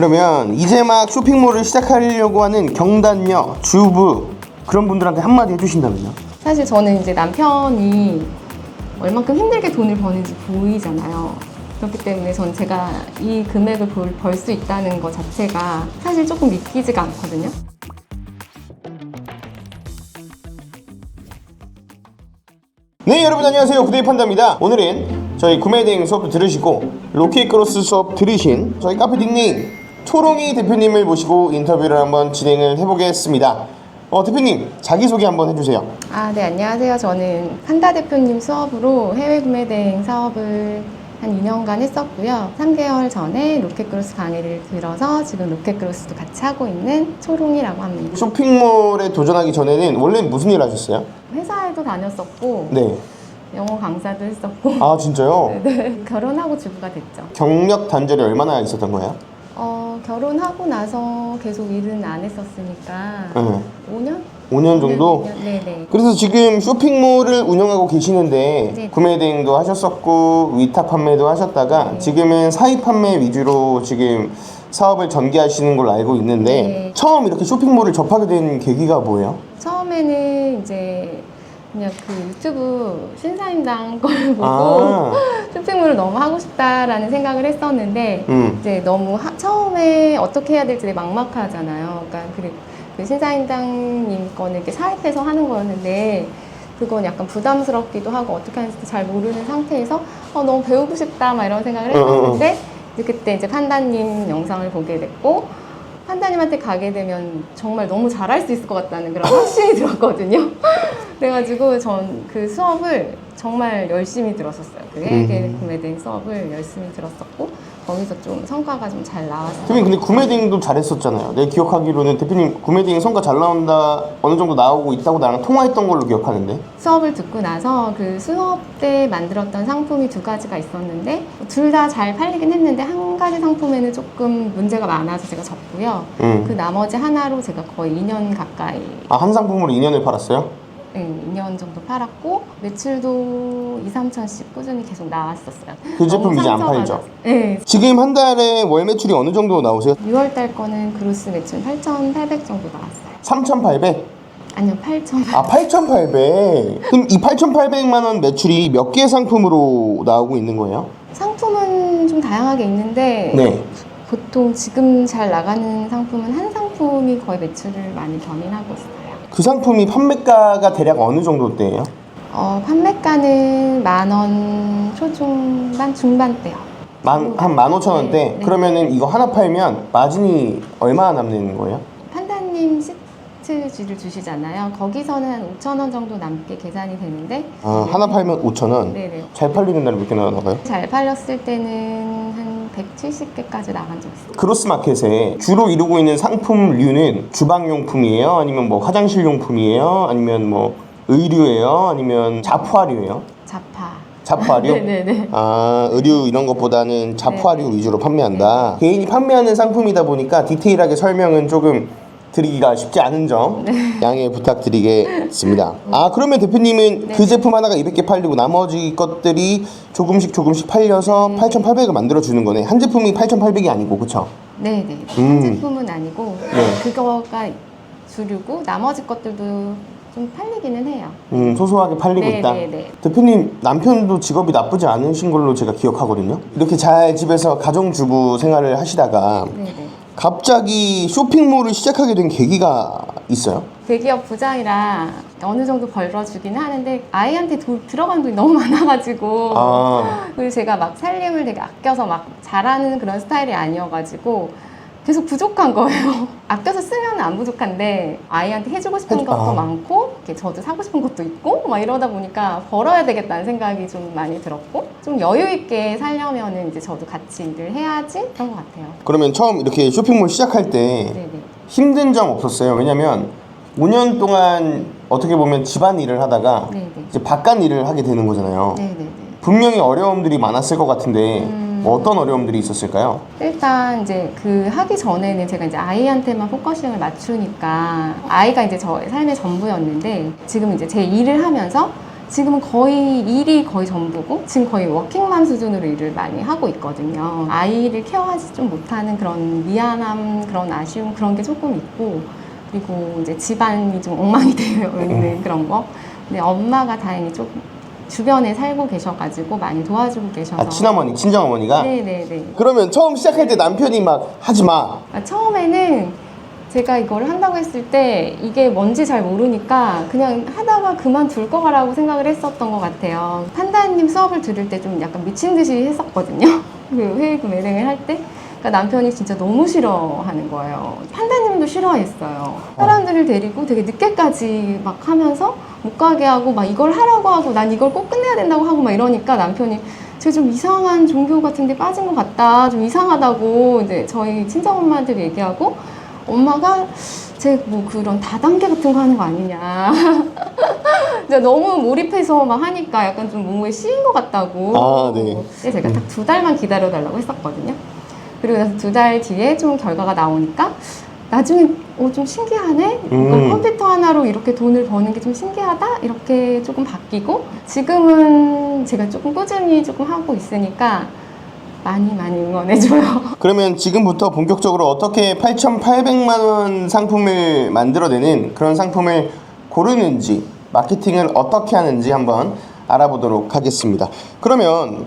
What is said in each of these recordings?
그러면 이제 막 쇼핑몰을 시작하려고 하는 경단녀, 주부 그런 분들한테 한마디 해주신다면요? 사실 저는 이제 남편이 얼만큼 힘들게 돈을 버는지 보이잖아요. 그렇기 때문에 전 제가 이 금액을 벌 수 있다는 것 자체가 사실 조금 믿기지가 않거든요. 네, 여러분 안녕하세요. 구데이 판다입니다. 오늘은 저희 구매대행 수업 들으시고 로켓크로스 수업 들으신 저희 카페 닉네임 초롱이 대표님을 모시고 인터뷰를 한번 진행을 해보겠습니다. 대표님 자기소개 한번 해주세요. 네, 안녕하세요. 저는 판다 대표님 수업으로 해외 구매 대행 사업을 한 2년간 했었고요. 3개월 전에 로켓크로스 강의를 들어서 지금 로켓크로스도 같이 하고 있는 초롱이라고 합니다. 쇼핑몰에 도전하기 전에는 원래 무슨 일 하셨어요? 회사에도 다녔었고 네. 영어 강사도 했었고 아 진짜요? 네. 결혼하고 주부가 됐죠. 경력 단절이 얼마나 있었던 거예요? 결혼하고 나서 계속 일은 안 했었으니까 네. 5년? 5년 정도? 5년? 네네. 그래서 지금 쇼핑몰을 운영하고 계시는데 네. 구매 대행도 하셨었고 위탁 판매도 하셨다가 네. 지금은 사입 판매 위주로 지금 사업을 전개하시는 걸로 알고 있는데 네. 처음 이렇게 쇼핑몰을 접하게 된 계기가 뭐예요? 처음에는 이제 그냥 그 유튜브 신사임당 걸 보고 아. 쇼핑몰을 너무 하고 싶다라는 생각을 했었는데 이제 너무 처음에 어떻게 해야 될지 되게 막막하잖아요. 그러니까 그 신사임당님 거는 이렇게 사입해서 하는 거였는데 그건 약간 부담스럽기도 하고 어떻게 하는지 잘 모르는 상태에서 너무 배우고 싶다 막 이런 생각을 했었는데 이제 그때 이제 판다님 영상을 보게 됐고 판다님한테 가게 되면 정말 너무 잘할 수 있을 것 같다는 그런 확신이 들었거든요. 그래가지고 전 그 수업을 정말 열심히 들었었어요. 그 해외 구매 대행 수업을 열심히 들었었고 거기서 좀 성과가 좀 잘 나왔어요. 대표님 근데 구매 대행도 잘했었잖아요. 내가 기억하기로는 대표님 구매 대행 성과 잘 나온다 어느 정도 나오고 있다고 나랑 통화했던 걸로 기억하는데 수업을 듣고 나서 그 수업 때 만들었던 상품이 2가지가 있었는데 둘 다 잘 팔리긴 했는데 한 가지 상품에는 조금 문제가 많아서 제가 접고요. 그 나머지 하나로 제가 거의 2년 가까이 한 상품으로 2년을 팔았어요? 네, 2년 정도 팔았고 매출도 2, 3천씩 꾸준히 계속 나왔었어요. 그 제품 이제 안 팔죠? 상처받아서. 네. 지금 한 달에 월 매출이 어느 정도 나오세요? 6월 달 거는 그로스 매출 8,800 정도 나왔어요. 3,800? 아니요, 8,800. 8,800. 그럼 이 8,800만 원 매출이 몇 개 상품으로 나오고 있는 거예요? 상품은 좀 다양하게 있는데 네. 보통 지금 잘 나가는 상품은 한 상품이 거의 매출을 많이 견인하고 있어요. 그 상품이 판매가가 대략 어느 정도대예요? 판매가는 10,000원 초중반 중반대요. 한 15,000원대? 네. 그러면은 이거 하나 팔면 마진이 얼마나 남는 거예요? 판다님 시트지를 주시잖아요. 거기서는 한 5,000원 정도 남게 계산이 되는데 하나 팔면 5,000원? 네네. 잘 팔리는 날은 몇 개 나가나 봐요? 잘 팔렸을 때는 한 170개까지 나간 적 있어요. 크로스마켓에 주로 이루고 있는 상품류는 주방용품이에요? 아니면 뭐 화장실용품이에요? 아니면 뭐 의류예요? 아니면 잡화류예요? 잡화류? 네네네. 의류 이런 것보다는 잡화류 위주로 판매한다. 개인이 판매하는 상품이다 보니까 디테일하게 설명은 조금 드리기가 쉽지 않은 점 양해 부탁드리겠습니다. 그러면 대표님은 그 제품 하나가 200개 팔리고 나머지 것들이 조금씩 팔려서 8,800을 만들어주는 거네. 한 제품이 8,800이 아니고, 그쵸? 네네. 한 제품은 아니고 네. 그거가 주류고 나머지 것들도 좀 팔리기는 해요. 소소하게 팔리고 있다. 네네네. 대표님 남편도 직업이 나쁘지 않으신 걸로 제가 기억하거든요. 이렇게 잘 집에서 가정주부 생활을 하시다가 네네. 갑자기 쇼핑몰을 시작하게 된 계기가 있어요? 대기업 부장이라 어느 정도 벌어주긴 하는데 아이한테 들어가는 돈이 너무 많아가지고 그리고 제가 막 살림을 되게 아껴서 막 잘하는 그런 스타일이 아니어가지고 계속 부족한 거예요. 아껴서 쓰면 안 부족한데 아이한테 해주고 싶은 것도 많고 이렇게 저도 사고 싶은 것도 있고 막 이러다 보니까 벌어야 되겠다는 생각이 좀 많이 들었고 좀 여유 있게 살려면은 이제 저도 같이 일을 해야지 그런 것 같아요. 그러면 처음 이렇게 쇼핑몰 시작할 때 네네. 힘든 점 없었어요? 왜냐면 5년 동안 어떻게 보면 집안 일을 하다가 네네. 이제 바깥 일을 하게 되는 거잖아요. 네네네. 분명히 어려움들이 많았을 것 같은데 뭐 어떤 어려움들이 있었을까요? 일단 이제 그 하기 전에는 제가 이제 아이한테만 포커싱을 맞추니까 아이가 이제 저의 삶의 전부였는데 지금 이제 제 일을 하면서 지금은 거의 일이 거의 전부고 지금 거의 워킹맘 수준으로 일을 많이 하고 있거든요. 아이를 케어하지 좀 못하는 그런 미안함, 그런 아쉬움 그런 게 조금 있고 그리고 이제 집안이 좀 엉망이 되어 있는 그런 거. 근데 엄마가 다행히 좀 주변에 살고 계셔가지고 많이 도와주고 계셔서. 아, 친어머니, 친정어머니가? 네네네. 그러면 처음 시작할 때 남편이 막 하지 마. 처음에는 제가 이걸 한다고 했을 때 이게 뭔지 잘 모르니까 그냥 하다가 그만둘 거라고 생각을 했었던 것 같아요. 판다님 수업을 들을 때 좀 약간 미친 듯이 했었거든요. 그 회의금 매행을 할 때. 그러니까 남편이 진짜 너무 싫어하는 거예요. 판다님도 싫어했어요. 사람들을 데리고 되게 늦게까지 막 하면서 못 가게 하고 막 이걸 하라고 하고 난 이걸 꼭 끝내야 된다고 하고 막 이러니까 남편이 제가 좀 이상한 종교 같은 데 빠진 것 같다. 좀 이상하다고 이제 저희 친정엄마한테 얘기하고 엄마가 제 뭐 그런 다단계 같은 거 하는 거 아니냐. 이제 너무 몰입해서 막 하니까 약간 좀 몸에 씌인 것 같다고. 아, 네. 그래서 제가 딱 2달만 기다려달라고 했었거든요. 그리고 나서 2달 뒤에 좀 결과가 나오니까 나중에 좀 신기하네? 이거 컴퓨터 하나로 이렇게 돈을 버는 게 좀 신기하다? 이렇게 조금 바뀌고 지금은 제가 조금 꾸준히 조금 하고 있으니까 많이 응원해줘요. 그러면 지금부터 본격적으로 어떻게 8,800만 원 상품을 만들어내는 그런 상품을 고르는지 마케팅을 어떻게 하는지 한번 알아보도록 하겠습니다. 그러면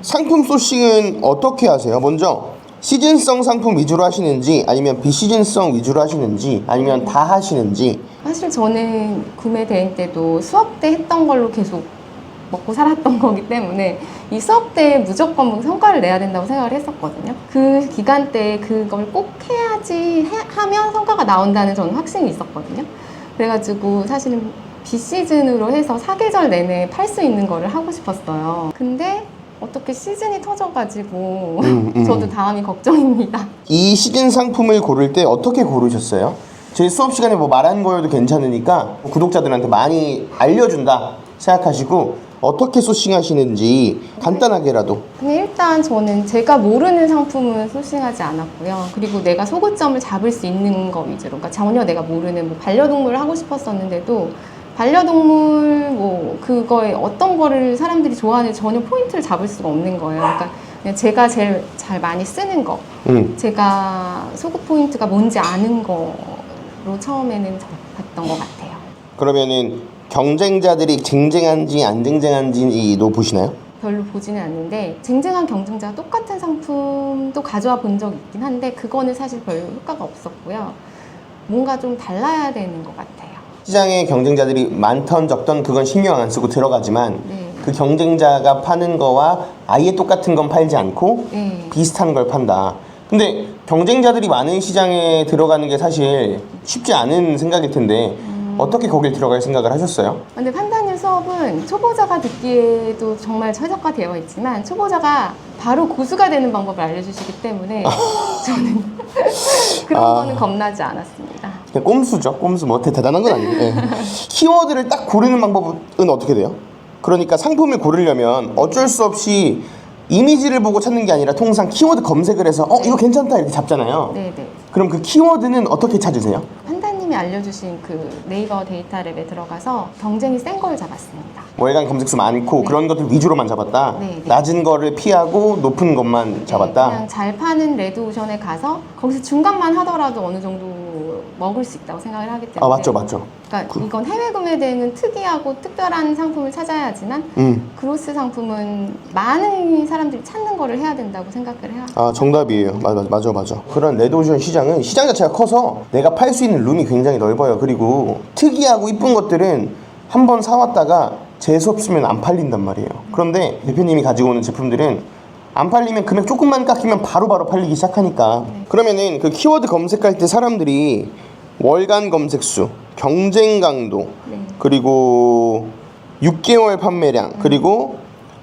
상품 소싱은 어떻게 하세요? 먼저 시즌성 상품 위주로 하시는지 아니면 비시즌성 위주로 하시는지 아니면 다 하시는지. 사실 저는 구매 대행 때도 수업 때 했던 걸로 계속 먹고 살았던 거기 때문에 이 수업 때 무조건 성과를 내야 된다고 생각을 했었거든요. 그 기간 때 그걸 꼭 해야지 하면 성과가 나온다는 저는 확신이 있었거든요. 그래가지고 사실은 비시즌으로 해서 4계절 내내 팔 수 있는 거를 하고 싶었어요. 근데 어떻게 시즌이 터져가지고 저도 다음이 걱정입니다. 이 시즌 상품을 고를 때 어떻게 고르셨어요? 제 수업 시간에 뭐 말한 거여도 괜찮으니까 구독자들한테 많이 알려준다 생각하시고 어떻게 소싱하시는지 간단하게라도. 근데 일단 저는 제가 모르는 상품은 소싱하지 않았고요. 그리고 내가 소구점을 잡을 수 있는 거 위주로. 그러니까 전혀 내가 모르는 뭐 반려동물을 하고 싶었었는데도 반려동물 뭐 그거에 어떤 거를 사람들이 좋아하는지 전혀 포인트를 잡을 수가 없는 거예요. 그러니까 그냥 제가 제일 잘 많이 쓰는 거, 제가 소구 포인트가 뭔지 아는 거로 처음에는 봤던 것 같아요. 그러면은 경쟁자들이 쟁쟁한지 안 쟁쟁한지도 보시나요? 별로 보지는 않는데 쟁쟁한 경쟁자가 똑같은 상품도 가져와 본 적이 있긴 한데 그거는 사실 별로 효과가 없었고요. 뭔가 좀 달라야 되는 것 같아요. 시장에 경쟁자들이 많던 적던 그건 신경 안 쓰고 들어가지만 네. 그 경쟁자가 파는 거와 아예 똑같은 건 팔지 않고 네. 비슷한 걸 판다. 근데 경쟁자들이 많은 시장에 들어가는 게 사실 쉽지 않은 생각일 텐데 어떻게 거길 들어갈 생각을 하셨어요? 근데 판다님 수업은 초보자가 듣기에도 정말 최적화되어 있지만 초보자가 바로 고수가 되는 방법을 알려주시기 때문에 저는 그런 거는 겁나지 않았습니다. 그냥 꼼수죠. 꼼수 뭐 대단한 건 아니고. 예. 키워드를 딱 고르는 방법은 어떻게 돼요? 그러니까 상품을 고르려면 어쩔 수 없이 이미지를 보고 찾는 게 아니라 통상 키워드 검색을 해서 이거 괜찮다 이렇게 잡잖아요. 네네. 그럼 그 키워드는 어떻게 찾으세요? 판다님이 알려주신 그 네이버 데이터랩에 들어가서 경쟁이 센 걸 잡았습니다. 월간 검색수 많고 네. 그런 것들 위주로만 잡았다. 네, 네. 낮은 거를 피하고 높은 것만 잡았다. 그냥 잘 파는 레드오션에 가서 거기서 중간만 하더라도 어느 정도 먹을 수 있다고 생각을 하기 때문에. 아 맞죠. 그러니까 이건 해외 구매 대행은 특이하고 특별한 상품을 찾아야 하지만 그로스 상품은 많은 사람들이 찾는 거를 해야 된다고 생각을 해요. 아 정답이에요. 맞아. 그런 레드오션 시장은 시장 자체가 커서 내가 팔 수 있는 룸이 굉장히 넓어요. 그리고 특이하고 이쁜 것들은 한번 사왔다가 재수 없으면 안 팔린단 말이에요. 그런데 대표님이 가지고 오는 제품들은 안 팔리면 금액 조금만 깎이면 바로바로 팔리기 시작하니까. 그러면은 그 키워드 검색할 때 사람들이 월간 검색수, 경쟁 강도, 그리고 6개월 판매량, 그리고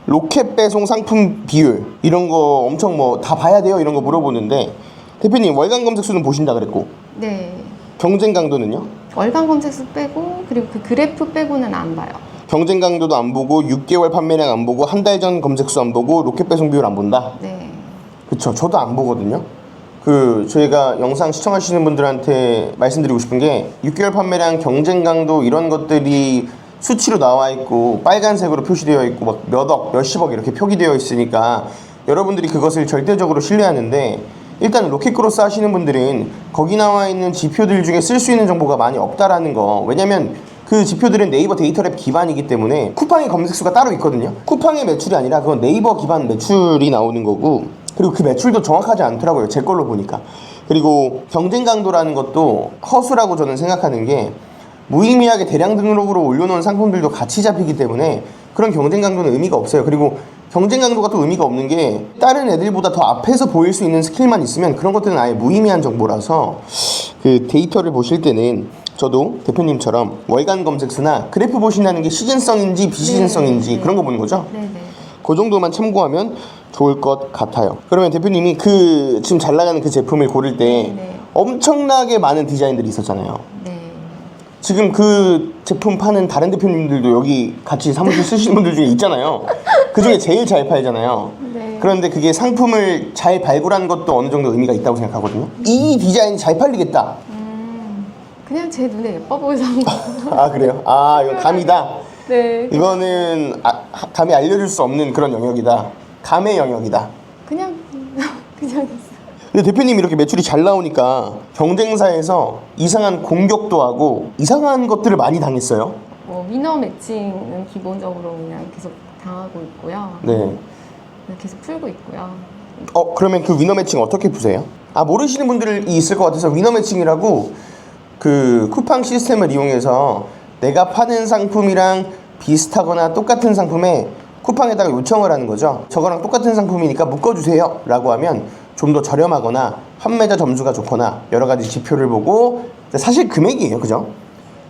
로켓 배송 상품 비율 이런 거 엄청 뭐 다 봐야 돼요 이런 거 물어보는데 대표님 월간 검색수는 보신다 그랬고 네. 경쟁 강도는요? 월간 검색수 빼고 그리고 그 그래프 빼고는 안 봐요. 경쟁 강도도 안 보고 6개월 판매량 안 보고 한 달 전 검색수 안 보고 로켓 배송 비율 안 본다? 네. 그쵸. 저도 안 보거든요. 저희가 영상 시청하시는 분들한테 말씀드리고 싶은 게 6개월 판매량, 경쟁 강도 이런 것들이 수치로 나와 있고 빨간색으로 표시되어 있고 막 몇억, 몇십억 이렇게 표기되어 있으니까 여러분들이 그것을 절대적으로 신뢰하는데, 일단 로켓크로스 하시는 분들은 거기 나와 있는 지표들 중에 쓸 수 있는 정보가 많이 없다라는 거. 왜냐면 그 지표들은 네이버 데이터랩 기반이기 때문에 쿠팡의 검색수가 따로 있거든요. 쿠팡의 매출이 아니라 그건 네이버 기반 매출이 나오는 거고, 그리고 그 매출도 정확하지 않더라고요, 제 걸로 보니까. 그리고 경쟁 강도라는 것도 허수라고 저는 생각하는 게, 무의미하게 대량 등록으로 올려놓은 상품들도 같이 잡히기 때문에 그런 경쟁 강도는 의미가 없어요. 그리고 경쟁 강도가 또 의미가 없는 게, 다른 애들보다 더 앞에서 보일 수 있는 스킬만 있으면 그런 것들은 아예 무의미한 정보라서, 그 데이터를 보실 때는 저도 대표님처럼 월간 검색수나 그래프 보신다는 게 시즌성인지 비시즌성인지 그런 거 보는 거죠. 네네. 그 정도만 참고하면 좋을 것 같아요. 그러면 대표님이 그 지금 잘 나가는 그 제품을 고를 때 네. 엄청나게 많은 디자인들이 있었잖아요. 네. 지금 그 제품 파는 다른 대표님들도 여기 같이 사무실 쓰시는 분들 중에 있잖아요. 그 중에 제일 잘 팔잖아요. 네. 그런데 그게 상품을 잘 발굴한 것도 어느 정도 의미가 있다고 생각하거든요. 이 디자인이 잘 팔리겠다. 그냥 제 눈에 예뻐 보여서 한 거. 아, 그래요? 아, 이거 감이다. 네. 이거는 감히 알려줄 수 없는 그런 영역이다. 감의 영역이다. 그냥 있어요. 근데 대표님 이렇게 매출이 잘 나오니까 경쟁사에서 이상한 공격도 하고 이상한 것들을 많이 당했어요. 뭐 위너 매칭은 기본적으로 그냥 계속 당하고 있고요. 네. 계속 풀고 있고요. 그러면 그 위너 매칭 어떻게 푸세요? 모르시는 분들이 있을 것 같아서, 위너 매칭이라고 그 쿠팡 시스템을 이용해서 내가 파는 상품이랑 비슷하거나 똑같은 상품에 쿠팡에다가 요청을 하는 거죠. 저거랑 똑같은 상품이니까 묶어주세요 라고 하면 좀 더 저렴하거나 판매자 점수가 좋거나 여러 가지 지표를 보고, 사실 금액이에요, 그죠?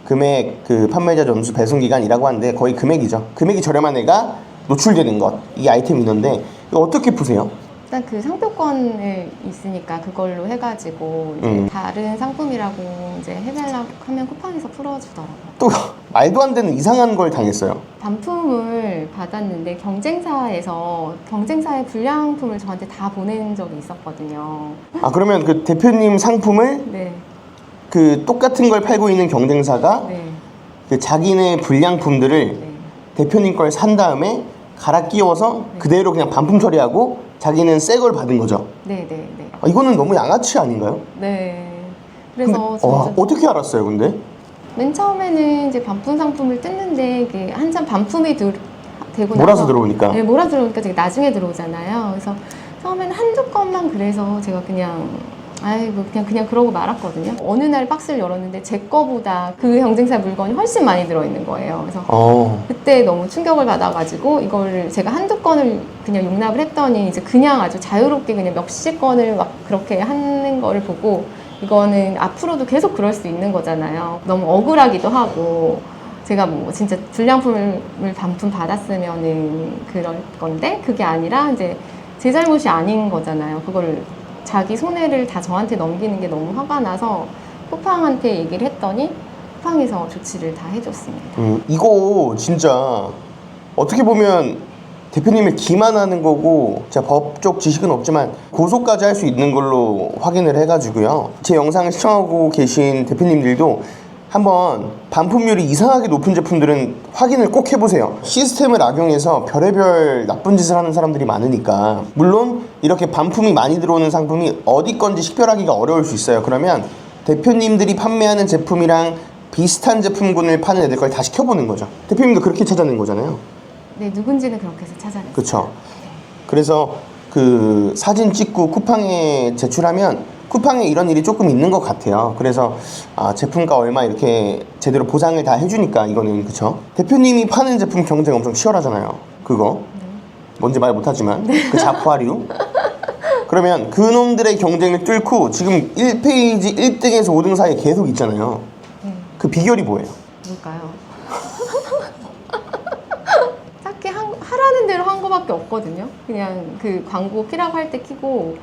금액, 그 판매자 점수, 배송기간이라고 하는데 거의 금액이죠. 금액이 저렴한 애가 노출되는 것, 이 아이템 인원데, 이거 어떻게 푸세요? 일단 그 상표권을 있으니까 그걸로 해가지고 이제 다른 상품이라고 이제 해달라고 하면 쿠팡에서 풀어주더라고요. 또 말도 안 되는 이상한 걸 당했어요. 반품을 받았는데 경쟁사의 불량품을 저한테 다 보낸 적이 있었거든요. 그러면 그 대표님 상품을 네. 그 똑같은 걸 팔고 있는 경쟁사가 네. 그 자기네 불량품들을 네. 대표님 걸 산 다음에 갈아 끼워서 그대로 그냥 반품 처리하고 자기는 새 걸 받은 거죠. 네. 네. 네. 이거는 너무 양아치 아닌가요? 네. 그래서 근데, 저는 어떻게 알았어요, 근데? 맨 처음에는 이제 반품 상품을 뜯는데 이게 한참 반품이 되고 몰아서 나서 들어오니까. 네, 몰아서 들어오니까 되게 나중에 들어오잖아요. 그래서 처음에는 한두 건만 그래서 제가 그냥 그냥 그러고 말았거든요. 어느 날 박스를 열었는데 제 거보다 그 경쟁사 물건이 훨씬 많이 들어있는 거예요. 그래서 그때 너무 충격을 받아가지고 이걸 제가 한두 건을 그냥 용납을 했더니 이제 그냥 아주 자유롭게 그냥 몇십 건을 막 그렇게 하는 거를 보고, 이거는 앞으로도 계속 그럴 수 있는 거잖아요. 너무 억울하기도 하고, 제가 뭐 진짜 불량품을 반품 받았으면은 그럴 건데 그게 아니라 이제 제 잘못이 아닌 거잖아요. 그걸 자기 손해를 다 저한테 넘기는 게 너무 화가 나서 쿠팡한테 얘기를 했더니 쿠팡에서 조치를 다 해줬습니다. 이거 진짜 어떻게 보면 대표님을 기만하는 거고, 제가 법적 지식은 없지만 고소까지 할 수 있는 걸로 확인을 해가지고요. 제 영상을 시청하고 계신 대표님들도 한번 반품률이 이상하게 높은 제품들은 확인을 꼭 해보세요. 시스템을 악용해서 별의별 나쁜 짓을 하는 사람들이 많으니까. 물론 이렇게 반품이 많이 들어오는 상품이 어디 건지 식별하기가 어려울 수 있어요. 그러면 대표님들이 판매하는 제품이랑 비슷한 제품군을 파는 애들 걸 다 시켜보는 거죠. 대표님도 그렇게 찾아낸 거잖아요. 네, 누군지는 그렇게 해서 찾아냈어요. 그렇죠. 그래서 그 사진 찍고 쿠팡에 제출하면 쿠팡에 이런 일이 조금 있는 것 같아요. 그래서 제품가 얼마 이렇게 제대로 보상을 다 해주니까 이거는, 그쵸? 대표님이 파는 제품 경쟁 엄청 치열하잖아요. 그거 뭔지 말 못하지만 그 자포화류. 그러면 그놈들의 경쟁을 뚫고 지금 1페이지 1등에서 5등 사이에 계속 있잖아요. 그 비결이 뭐예요? 뭘까요? 딱히 하라는 대로 한 거밖에 없거든요. 그냥 그 광고 키라고 할 때 키고,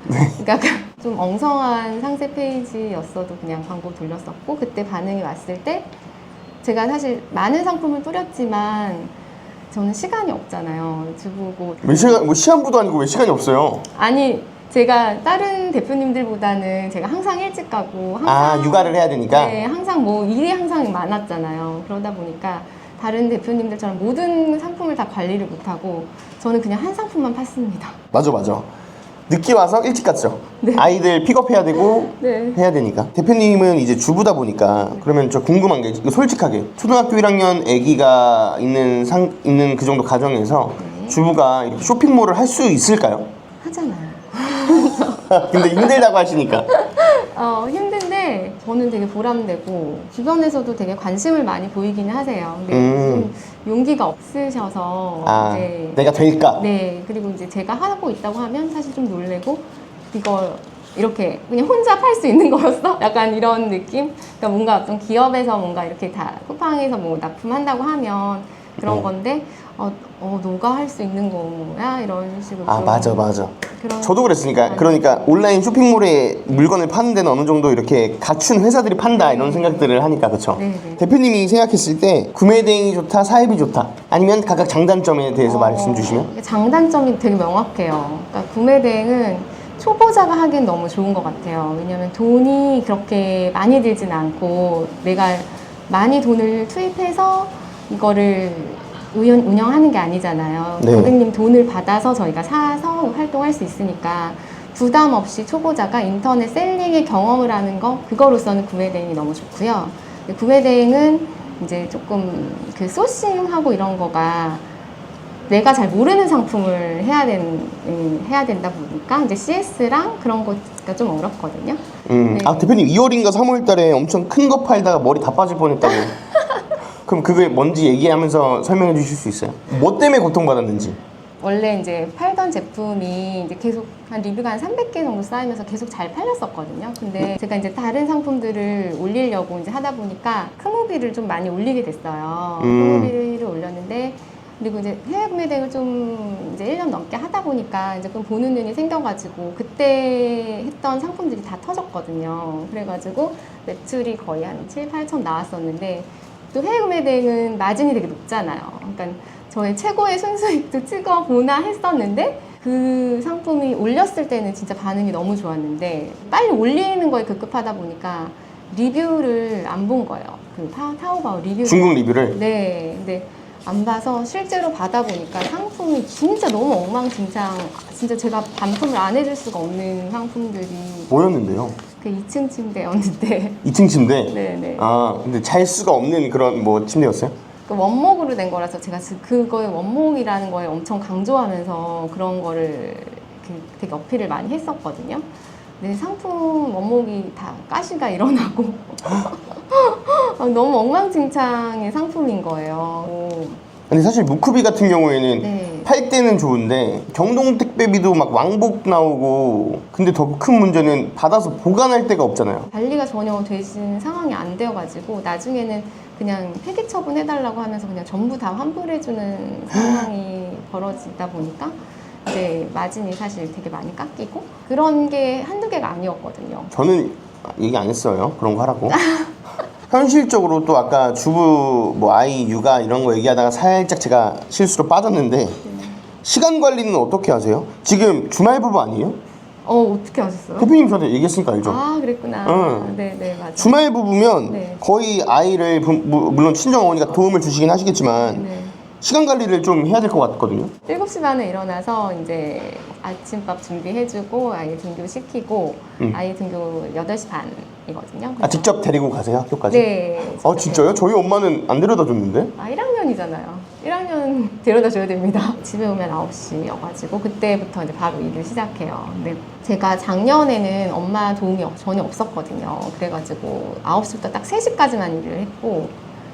그러니까 좀 엉성한 상세 페이지였어도 그냥 광고 돌렸었고, 그때 반응이 왔을 때 제가 사실 많은 상품을 뿌렸지만 저는 시간이 없잖아요. 주부고 몇 시간, 뭐 시한부도 아니고 왜 시간이 없어요? 아니, 제가 다른 대표님들보다는 제가 항상 일찍 가고 항상 육아를 해야 되니까? 네, 항상 뭐 일이 항상 많았잖아요. 그러다 보니까 다른 대표님들처럼 모든 상품을 다 관리를 못하고 저는 그냥 한 상품만 팠습니다. 맞아. 늦게 와서 일찍 갔죠. 네. 아이들 픽업해야 되고 네. 해야 되니까. 대표님은 이제 주부다 보니까 그러면 저 궁금한 게 이거 솔직하게 초등학교 1학년 아기가 있는 그 정도 가정에서 네. 주부가 이렇게 쇼핑몰을 할 수 있을까요? 하잖아요. 근데 힘들다고 하시니까. 힘든데 저는 되게 보람되고 주변에서도 되게 관심을 많이 보이기는 하세요. 근데 좀 용기가 없으셔서 이제 내가 될까? 네, 그리고 이제 제가 하고 있다고 하면 사실 좀 놀래고 이걸 이렇게 그냥 혼자 팔 수 있는 거였어? 약간 이런 느낌? 그러니까 뭔가 어떤 기업에서 뭔가 이렇게 다 쿠팡에서 뭐 납품한다고 하면 그런 건데 너가 할 수 있는 거야? 이런 식으로. 좀 맞아. 그런 저도 그랬으니까. 그러니까 온라인 쇼핑몰에 물건을 파는 데는 어느 정도 이렇게 갖춘 회사들이 판다 이런 생각들을 하니까. 그렇죠? 네네. 대표님이 생각했을 때 구매 대행이 좋다, 사입이 좋다, 아니면 각각 장단점에 대해서 말씀 주시면. 장단점이 되게 명확해요. 그러니까 구매 대행은 초보자가 하기엔 너무 좋은 것 같아요. 왜냐면 돈이 그렇게 많이 들진 않고 내가 많이 돈을 투입해서 이거를 운영하는 게 아니잖아요. 네. 고객님 돈을 받아서 저희가 사서 활동할 수 있으니까 부담 없이 초보자가 인터넷 셀링의 경험을 하는 거, 그거로서는 구매 대행이 너무 좋고요. 구매 대행은 이제 조금 그 소싱하고 이런 거가 내가 잘 모르는 상품을 해야 된다 보니까 이제 CS랑 그런 거가 좀 어렵거든요. 네. 대표님 2월인가 3월 달에 엄청 큰 거 팔다가 머리 다 빠질 뻔했다고. 그럼 그게 뭔지 얘기하면서 설명해 주실 수 있어요? 뭐 때문에 고통받았는지. 원래 이제 팔던 제품이 이제 계속 한 리뷰가 한 300개 정도 쌓이면서 계속 잘 팔렸었거든요. 근데 제가 이제 다른 상품들을 올리려고 이제 하다 보니까 크무비를 좀 많이 올리게 됐어요. 크무비를 올렸는데, 그리고 이제 해외 구매 대행을 좀 이제 1년 넘게 하다 보니까 이제 좀 보는 눈이 생겨가지고 그때 했던 상품들이 다 터졌거든요. 그래가지고 매출이 거의 한 7, 8천 나왔었는데, 또 해외 구매 대행은 마진이 되게 높잖아요. 그러니까 저의 최고의 순수익도 찍어보나 했었는데 그 상품이 올렸을 때는 진짜 반응이 너무 좋았는데 빨리 올리는 거에 급급하다 보니까 리뷰를 안 본 거예요. 그 타오바오 리뷰. 중국 리뷰를? 네. 근데 안 봐서 실제로 받아보니까 상품이 진짜 너무 엉망진창, 진짜 제가 반품을 안 해줄 수가 없는 상품들이. 뭐였는데요? 그 2층 침대였는데. 2층 침대? 네네. 근데 잘 수가 없는 그런 뭐 침대였어요? 그 원목으로 된 거라서 제가 그거의 원목이라는 거에 엄청 강조하면서 그런 거를 되게 어필을 많이 했었거든요. 근데 상품 원목이 다 가시가 일어나고 너무 엉망진창의 상품인 거예요. 근데 사실 무크비 같은 경우에는 네. 팔 때는 좋은데 경동 택배비도 막 왕복 나오고, 근데 더 큰 문제는 받아서 보관할 데가 없잖아요. 관리가 전혀 되신 상황이 안 되어가지고 나중에는 그냥 폐기 처분해달라고 하면서 그냥 전부 다 환불해주는 상황이 벌어지다 보니까 이제 마진이 사실 되게 많이 깎이고 그런 게 한두 개가 아니었거든요. 저는 얘기 안 했어요. 그런 거 하라고. 현실적으로 또 아까 주부 뭐 아이 육아 이런 거 얘기하다가 살짝 제가 실수로 빠졌는데, 시간 관리는 어떻게 하세요? 지금 주말 부부 아니에요? 어떻게 하셨어요? 대표님 저한테 얘기했으니까 알죠? 그랬구나. 응. 네네, 맞아요. 주말 부부면 네. 거의 아이를 물론 친정 어머니가 도움을 주시긴 하시겠지만 네. 시간 관리를 좀 해야 될 것 같거든요. 7시 반에 일어나서 이제 아침밥 준비해주고 아이 등교시키고 아이 등교 8시 반이거든요. 직접 데리고 가세요, 학교까지? 네. 진짜요? 저희 엄마는 안 데려다 줬는데? 1학년이잖아요. 1학년 데려다 줘야 됩니다. 집에 오면 9시여가지고 그때부터 이제 바로 일을 시작해요. 근데 제가 작년에는 엄마 도움이 전혀 없었거든요. 그래가지고 9시부터 딱 3시까지만 일을 했고,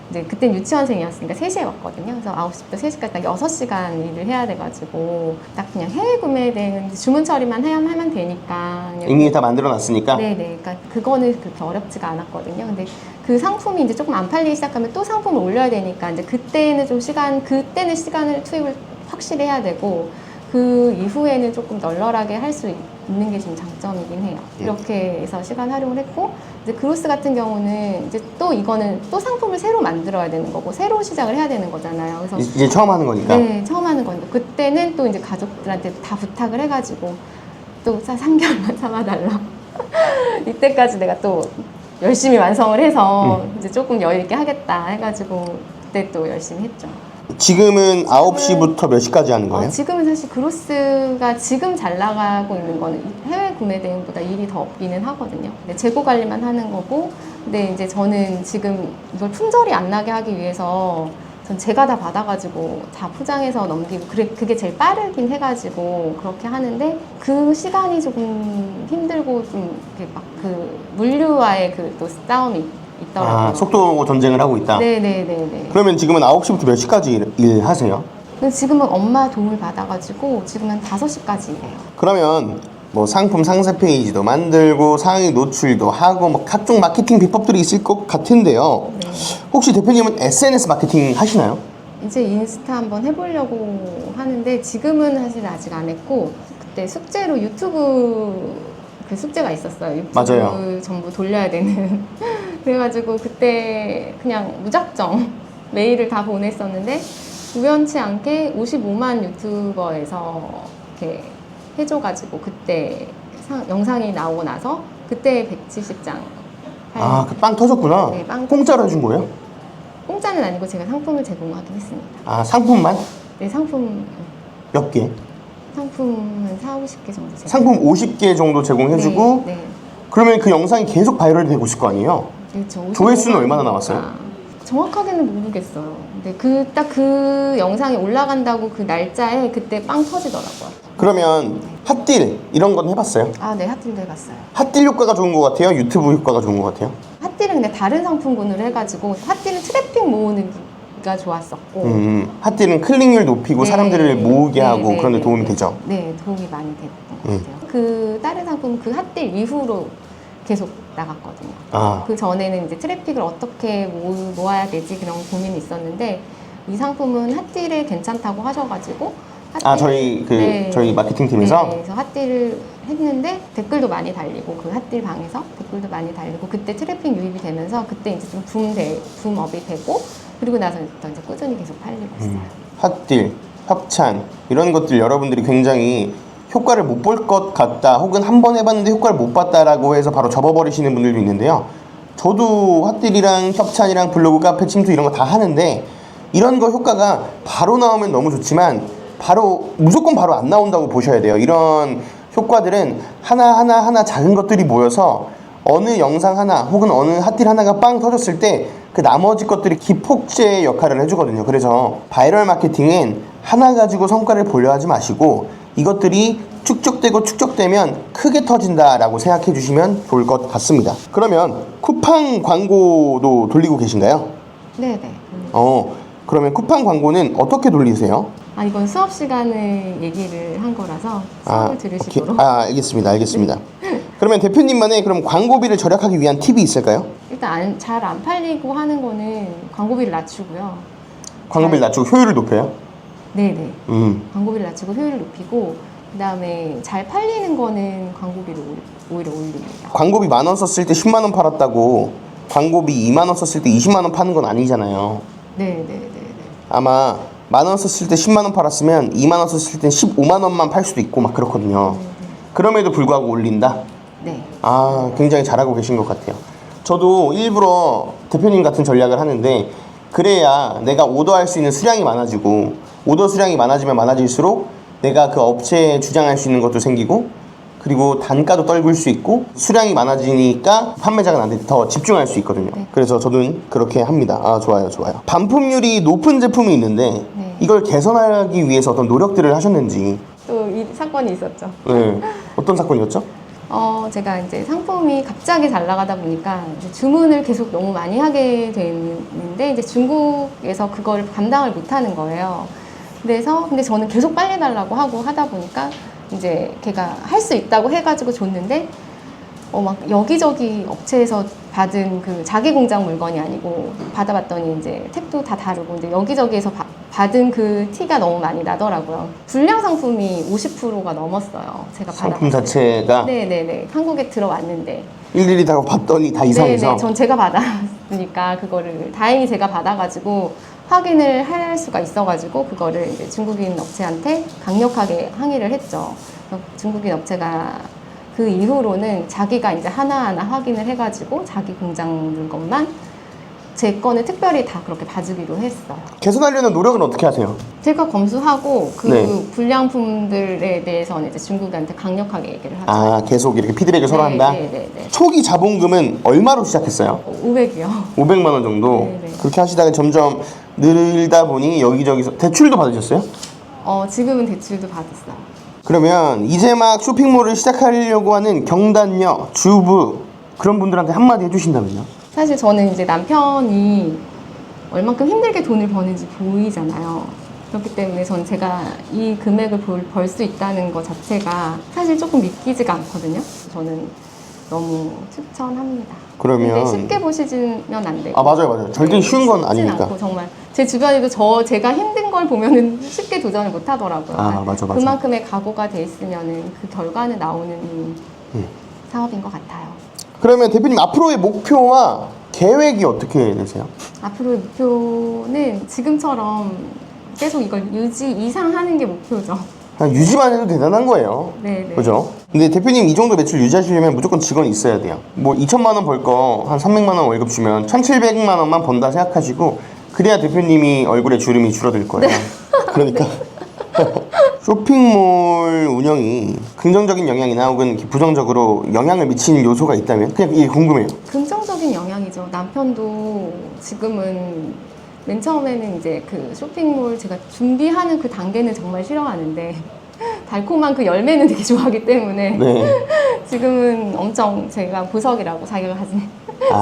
이제 그땐 유치원생이었으니까 3시에 왔거든요. 그래서 9시부터 3시까지 딱 6시간 일을 해야 돼가지고 딱 그냥 해외 구매 대행 주문 처리만 하면 되니까 이미 다 만들어 놨으니까? 네네. 그러니까 그거는 그렇게 어렵지가 않았거든요. 근데 그 상품이 이제 조금 안 팔리기 시작하면 또 상품을 올려야 되니까 이제 그때는 시간을 투입을 확실히 해야 되고, 그 이후에는 조금 널널하게 할 수 있는 게 좀 장점이긴 해요. 이렇게 해서 시간 활용을 했고, 이제 그로스 같은 경우는 이제 또 이거는 또 상품을 새로 만들어야 되는 거고 새로 시작을 해야 되는 거잖아요. 그래서 이제 처음 하는 거니까? 네, 처음 하는 거니까 그때는 또 이제 가족들한테 다 부탁을 해가지고 또 3개월만 참아달라. 이때까지 내가 또 열심히 완성을 해서 이제 조금 여유 있게 하겠다 해가지고 그때 또 열심히 했죠. 지금은 9시부터 몇 시까지 하는 거예요? 지금은 사실 그로스가 지금 잘 나가고 있는 거는 해외 구매 대행보다 일이 더 없기는 하거든요. 근데 재고 관리만 하는 거고, 근데 이제 저는 지금 이걸 품절이 안 나게 하기 위해서 전 제가 다 받아가지고 다 포장해서 넘기고, 그게 제일 빠르긴 해가지고 그렇게 하는데, 그 시간이 조금 힘들고 좀 막 그 물류와의 그 또 싸움이 있더라고요. 속도 전쟁을 하고 있다? 네네네네. 그러면 지금은 9시부터 몇 시까지 일하세요? 근데 지금은 엄마 도움을 받아가지고 지금은 한 5시까지 일해요. 그러면 뭐 상품 상세 페이지도 만들고 상위 노출도 하고 뭐 각종 마케팅 비법들이 있을 것 같은데요. 네. 혹시 대표님은 SNS 마케팅 하시나요? 이제 인스타 한번 해보려고 하는데 지금은 사실 아직 안 했고, 그때 숙제로 유튜브 그 숙제가 있었어요. 유튜브 맞아요. 전부 돌려야 되는. 그래가지고 그때 그냥 무작정 메일을 다 보냈었는데, 우연치 않게 55만 유튜버에서 이렇게 해줘가지고 그때 영상이 나오고 나서 그때 170장. 그 빵 터졌구나. 네, 빵 공짜로 해준 거예요? 공짜는 아니고 제가 상품을 제공하긴 했습니다. 상품만? 네, 몇 개? 상품 한 4, 50개 정도 제공. 상품 50개 정도 제공해주고 네, 네. 그러면 그 영상이 계속 바이럴이 되고 있을 거 아니에요? 그렇죠. 조회수는 얼마나 나왔어요? 정확하게는 모르겠어요. 근데 딱 그 영상이 올라간다고 그 날짜에 그때 빵 터지더라고요. 그러면 핫딜 이런 건 해봤어요? 네, 핫딜도 해봤어요. 핫딜 효과가 좋은 것 같아요? 유튜브 효과가 좋은 것 같아요? 핫딜은 근데 다른 상품군으로 해가지고, 핫딜은 트래픽 모으는 가 좋았었고, 핫딜은 클릭률 높이고 네, 사람들을 모으게 하고 네, 그런 데 네, 도움이 네. 되죠? 네, 도움이 많이 됐던 것 같아요. 그 다른 상품 그 핫딜 이후로 계속 나갔거든요. 그 전에는 이제 트래픽을 어떻게 모아야 되지 그런 고민이 있었는데, 이 상품은 핫딜에 괜찮다고 하셔가지고 저희 마케팅 팀에서 네, 그래서 핫딜을 했는데 댓글도 많이 달리고, 그 핫딜 방에서 댓글도 많이 달리고, 그때 트래픽 유입이 되면서 그때 이제 좀 붐업이 되고, 그리고 나서부터 이제 꾸준히 계속 팔리고 있어요. 핫딜, 협찬 이런 것들 여러분들이 굉장히 효과를 못 볼 것 같다, 혹은 한 번 해봤는데 효과를 못 봤다라고 해서 바로 접어버리시는 분들도 있는데요. 저도 핫딜이랑 협찬이랑 블로그, 카페, 침투 이런 거 다 하는데, 이런 거 효과가 바로 나오면 너무 좋지만 무조건 바로 안 나온다고 보셔야 돼요. 이런 효과들은 하나 작은 것들이 모여서 어느 영상 하나 혹은 어느 핫딜 하나가 빵 터졌을 때 그 나머지 것들이 기폭제 역할을 해주거든요. 그래서 바이럴 마케팅은 하나 가지고 성과를 보려 하지 마시고, 이것들이 축적되면 크게 터진다라고 생각해 주시면 좋을 것 같습니다. 그러면 쿠팡 광고도 돌리고 계신가요? 네네. 그러면 쿠팡 광고는 어떻게 돌리세요? 이건 수업 시간에 얘기를 한 거라서 수업을 들으시도록. 알겠습니다. 그러면 대표님만의 그럼 광고비를 절약하기 위한 팁이 있을까요? 일단 잘 안 팔리고 하는 거는 광고비를 낮추고요. 광고비를 낮추고 효율을 높여요? 네네. 광고비를 낮추고 효율을 높이고, 그 다음에 잘 팔리는 거는 광고비를 오히려 올립니다. 광고비 10,000원 썼을 때 10만 원 팔았다고 광고비 2만 원 썼을 때 20만 원 파는 건 아니잖아요. 네네네. 아마 10,000원 썼을 때 10만 원 팔았으면 2만 원 썼을 때 15만 원만 팔 수도 있고 막 그렇거든요. 그럼에도 불구하고 올린다? 네. 굉장히 잘하고 계신 것 같아요. 저도 일부러 대표님 같은 전략을 하는데, 그래야 내가 오더할 수 있는 수량이 많아지고, 오더 수량이 많아지면 많아질수록 내가 그 업체에 주장할 수 있는 것도 생기고, 그리고 단가도 떨굴 수 있고, 수량이 많아지니까 판매자가 나한테 더 집중할 수 있거든요. 네. 그래서 저는 그렇게 합니다. 좋아요. 반품률이 높은 제품이 있는데 이걸 개선하기 위해서 어떤 노력들을 하셨는지. 또 이 사건이 있었죠. 네. 어떤 사건이었죠? 제가 이제 상품이 갑자기 잘 나가다 보니까 이제 주문을 계속 너무 많이 하게 되는데, 이제 중국에서 그걸 감당을 못 하는 거예요. 근데 저는 계속 빨리 달라고 하고 하다 보니까 이제 걔가 할 수 있다고 해가지고 줬는데, 막 여기저기 업체에서 받은 그 자기 공장 물건이 아니고, 받아봤더니 이제 택도 다 다르고, 이제 여기저기에서 받은 그 티가 너무 많이 나더라고요. 불량 상품이 50%가 넘었어요. 제가 상품 자체가? 네네네. 한국에 들어왔는데. 일일이 다 봤더니 다 이상해서? 네네. 전 제가 받았으니까 그거를 다행히 제가 받아가지고 확인을 할 수가 있어가지고, 그거를 이제 중국인 업체한테 강력하게 항의를 했죠. 중국인 업체가 그 이후로는 자기가 이제 하나하나 확인을 해가지고 자기 공장 물건만 제 거는 특별히 다 그렇게 봐주기로 했어요. 개선하려는 노력은 어떻게 하세요? 제가 검수하고 그 네. 불량품들에 대해서는 이제 중국한테 강력하게 얘기를 하죠. 아, 계속 이렇게 피드백을 서로 한다? 네. 초기 자본금은 얼마로 시작했어요? 500이요. 500만 원 정도? 네. 그렇게 하시다가 점점 늘다 보니 여기저기서 대출도 받으셨어요? 지금은 대출도 받았어요. 그러면 이제 막 쇼핑몰을 시작하려고 하는 경단녀, 주부 그런 분들한테 한마디 해주신다면요? 사실 저는 이제 남편이 얼만큼 힘들게 돈을 버는지 보이잖아요. 그렇기 때문에 전 제가 이 금액을 벌 수 있다는 것 자체가 사실 조금 믿기지가 않거든요. 저는 너무 추천합니다. 그러면- 근데 쉽게 보시면 안 되고. 아, 맞아요. 절대 쉬운 건 쉽진 아니니까. 않고 정말 제 주변에도 제가 힘든 걸 보면은 쉽게 도전을 못 하더라고요. 아, 맞아. 그만큼의 각오가 돼 있으면은 그 결과는 나오는 사업인 것 같아요. 그러면 대표님 앞으로의 목표와 계획이 어떻게 되세요? 앞으로의 목표는 지금처럼 계속 이걸 유지 이상하는 게 목표죠. 그냥 유지만 해도 대단한 거예요. 네. 그죠? 근데 대표님 이 정도 매출 유지하시려면 무조건 직원이 있어야 돼요. 뭐 2천만 원 벌 거 한 300만 원 월급 주면 1,700만 원만 번다 생각하시고 그래야 대표님이 얼굴에 주름이 줄어들 거예요. 그러니까 쇼핑몰 운영이 긍정적인 영향이나 혹은 부정적으로 영향을 미치는 요소가 있다면 그냥 이게 궁금해요. 긍정적인 영향이죠. 남편도 지금은 맨 처음에는 이제 그 쇼핑몰 제가 준비하는 그 단계는 정말 싫어하는데 달콤한 그 열매는 되게 좋아하기 때문에 네. 지금은 엄청 제가 보석이라고 자기가 가진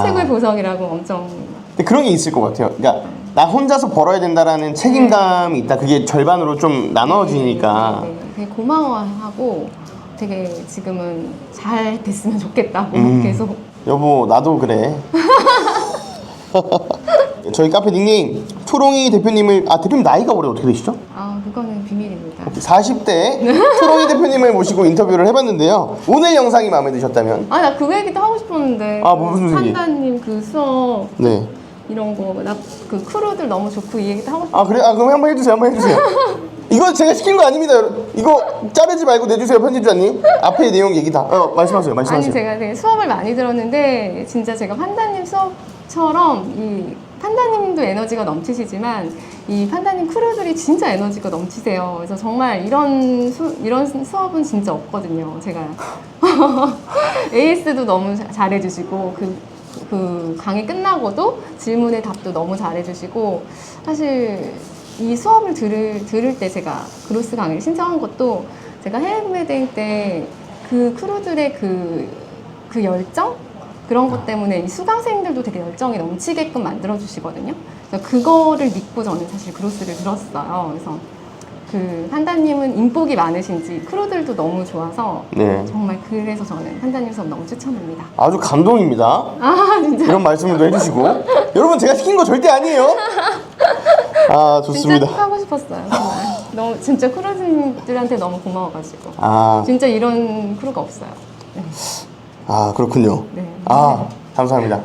최고의 보석이라고 엄청. 근데 그런 게 있을 것 같아요. 그러니까 나 혼자서 벌어야 된다라는 책임감이 있다. 그게 절반으로 좀 나눠지니까. 네. 되게 고마워하고 되게 지금은 잘 됐으면 좋겠다고 계속. 여보 나도 그래. 저희 카페 닉네임 초롱이 대표님을 대표님 나이가 올해 어떻게 되시죠? 그거는 비밀입니다. 40대 초롱이 대표님을 모시고 인터뷰를 해봤는데요. 오늘 영상이 마음에 드셨다면 나 그 얘기도 하고 싶었는데. 무슨 얘기? 판다님 그 수업 네. 이런 거 나 그 크루들 너무 좋고 이 얘기도 하고 싶어. 그래? 그럼 한번 해주세요. 이거 제가 시킨 거 아닙니다. 여러분. 이거 자르지 말고 내주세요, 편집자님. 앞에 내용 얘기 다. 말씀하세요. 아니 제가 되게 수업을 많이 들었는데 진짜 제가 판다님 수업처럼 이 판다님도 에너지가 넘치시지만 이 판다님 크루들이 진짜 에너지가 넘치세요. 그래서 정말 이런 수업은 진짜 없거든요. 제가 AS도 너무 잘해주시고 그 강의 끝나고도 질문에 답도 너무 잘해주시고 사실 이 수업을 들을 때 제가 그로스 강의를 신청한 것도 제가 해외 구매 대행 때 그 크루들의 그 열정? 그런 것 때문에 이 수강생들도 되게 열정이 넘치게끔 만들어주시거든요. 그래서 그거를 믿고 저는 사실 그로스를 들었어요. 그래서 그 판다님은 인복이 많으신지 크루들도 너무 좋아서 네. 정말 그래서 저는 판다님 수업 너무 추천합니다. 아주 감동입니다. 진짜. 이런 말씀도 해주시고. 여러분 제가 시킨 거 절대 아니에요. 좋습니다. 진짜 하고 싶었어요. 정말. 너무 진짜 크루들한테 너무 고마워가지고. 진짜 이런 크루가 없어요. 네. 그렇군요. 네. 감사합니다.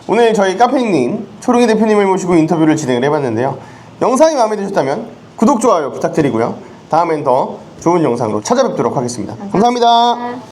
오늘 저희 카페닉님 초롱이 대표님을 모시고 인터뷰를 진행을 해봤는데요. 영상이 마음에 드셨다면 구독, 좋아요 부탁드리고요. 다음엔 더 좋은 영상으로 찾아뵙도록 하겠습니다. 감사합니다.